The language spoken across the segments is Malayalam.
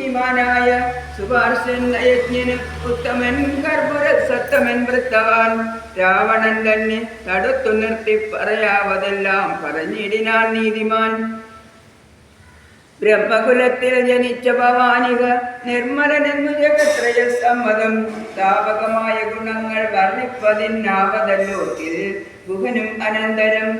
നീതിമാനായ സുപാർശൻ യജ്ഞനും ഉത്തമൻ കർപ്പുര സത്തമൻ വൃത്തവാൻ രാവണൻ തന്നെ തടുത്തു നിർത്തി പറയാവതെല്ലാം പറഞ്ഞിടിനാൻ നീതിമാൻ. ബ്രഹ്മകുലത്തിൽ ജനിച്ച ഭവാനിക നിർമ്മലനെന്നു ജഗത്രയ സമ്മതം താപകമായ ഗുണങ്ങൾ വർണ്ണിപ്പതിനാവതല്ലോ ഗുഹനും അനന്തരം.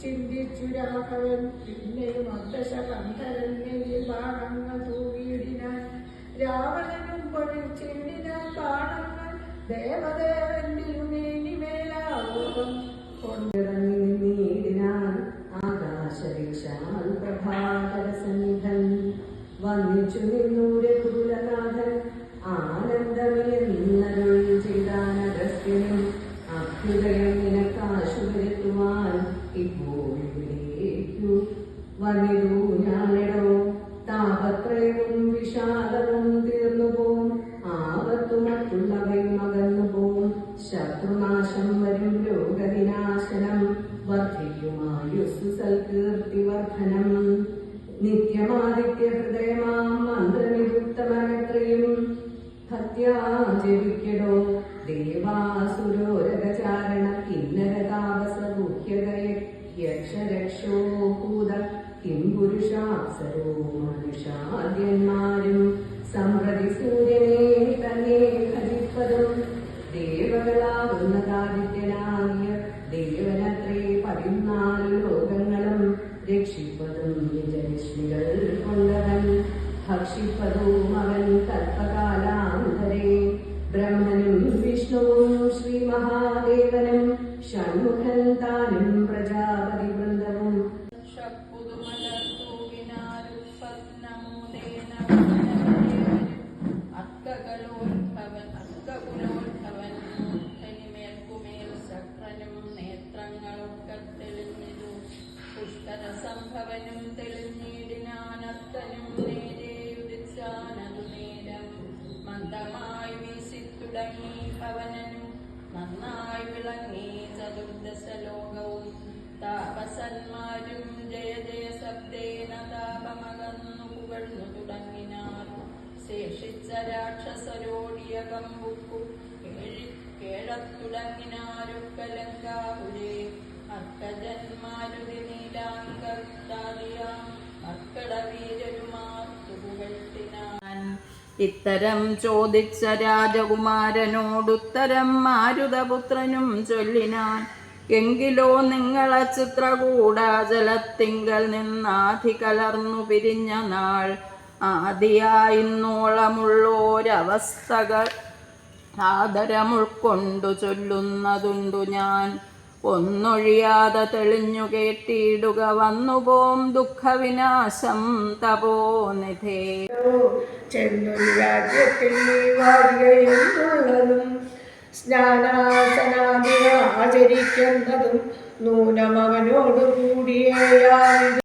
ചിന്തിച്ചു രാഘവൻ പിന്നെയും അർദ്ധശകന്ധരന്മയിൽ ബാണങ്ങൾ തൂകിയിടിനാൻ. രാവണനും പൊഴിച്ചിടിനാൻ ബാണങ്ങൾ ദേവദേവന്റെയുമേനിമേലാവോളം കൊണ്ടിറങ്ങിനാൻ. ആകാശവിശാൽ പ്രഭാകരസന്നിധൻ വന്നിച്ചു നിന്നു രഘുകുലനാഥൻ. ആനന്ദമേന്നരുൾ ചെയ്താൻ അഗസ്ത്യനും അഭ്യുദയം നിനക്കാശു വരുത്തുവാൻ ഇപ്പോഴിവിടേക്കു വന്നിരു ഞാനിടോ. താപത്രയവും വിഷാദവും തീർന്നു പോം, ആപത്തു മറ്റുള്ളവയും അകന്നു പോം. ശത്രുനാശം വരും, രോഗവിനാശനം വർദ്ധിക്കുമായുസ്സു സൽകീർത്തിവർദ്ധനം. നിത്യമാദിത്യ ഹൃദയമാം മന്ത്രനിരുക്തമനത്രയും ഭക്ത്യാ ജപിക്കടോ. ദേവാസുരോരകചാരണ കിന്നരതാപസഗുഹ്യകയക്ഷരക്ഷോഭൂത കിം പുരുഷാപ്സരോ മനുഷ്യാദ്യന്മാരും സംപ്രതി സൂര്യനെ തന്നെ ഭജിപ്പതും. ദേവകളാവുന്നതാദിത്യനായ ദേവനത്രേ 14 ലോകങ്ങളും രക്ഷിപ്പതും നിജരശ്മികൾ കൊണ്ടവൻ ഭക്ഷിപ്പതും അവൻ കൽപ്പകാലാന്തരേ. ബ്രഹ്മനും വിഷ്ണുവും ശ്രീ മഹാദേവനും ഷൺമുഖൻ താനും പ്രജാപതി വൃന്ദവും സംഭവനും തെളിഞ്ഞിടിനാനത്തനും നേരെയുദിച്ചാനതു നേരം. മന്ദമായി വീശിത്തുടങ്ങി പവനനും നന്നായി വിളങ്ങി ചതുർദശലോകവും. താപസന്മാരും ജയ ജയ ശബ്ദേന താപമകന്നു പുകഴ്ന്നു തുടങ്ങിനാർ. ശേഷിച്ച രാക്ഷസരോടിയ കമ്പുക്കു കേഴത്തുടങ്ങിനാരൊക്കലങ്കാപുരേ. അർക്കജന്മാരുതി നീലാംഗാദിയാം അർക്കടവീരരുമാർത്തു പുകഴ്ത്തിനാൻ. ഇത്തരം ചോദിച്ച രാജകുമാരനോടുത്തരം മാരുതപുത്രനും ചൊല്ലിനാൻ. എങ്കിലോ നിങ്ങളെ ചിത്രകൂടാചലത്തിങ്കൽ നിന്നാധി കലർന്നു പിരിഞ്ഞ നാൾ ആദിയായിന്നോളമുള്ളോരവസ്ഥകൾ ആദരമുൾക്കൊണ്ടു ചൊല്ലുന്നതുണ്ടു ഞാൻ. ഒന്നൊഴിയാതെ തെളിഞ്ഞു കേട്ടിടുക വന്നുപോം ദുഃഖവിനാശം തപോനിധേ. ചെന്നൊരു രാജ്യത്തിൽ വാരികയെന്നുള്ളതും സ്നാനാസനാദികൾ ആചരിക്കുന്നതും നൂനമവനോട് കൂടിയ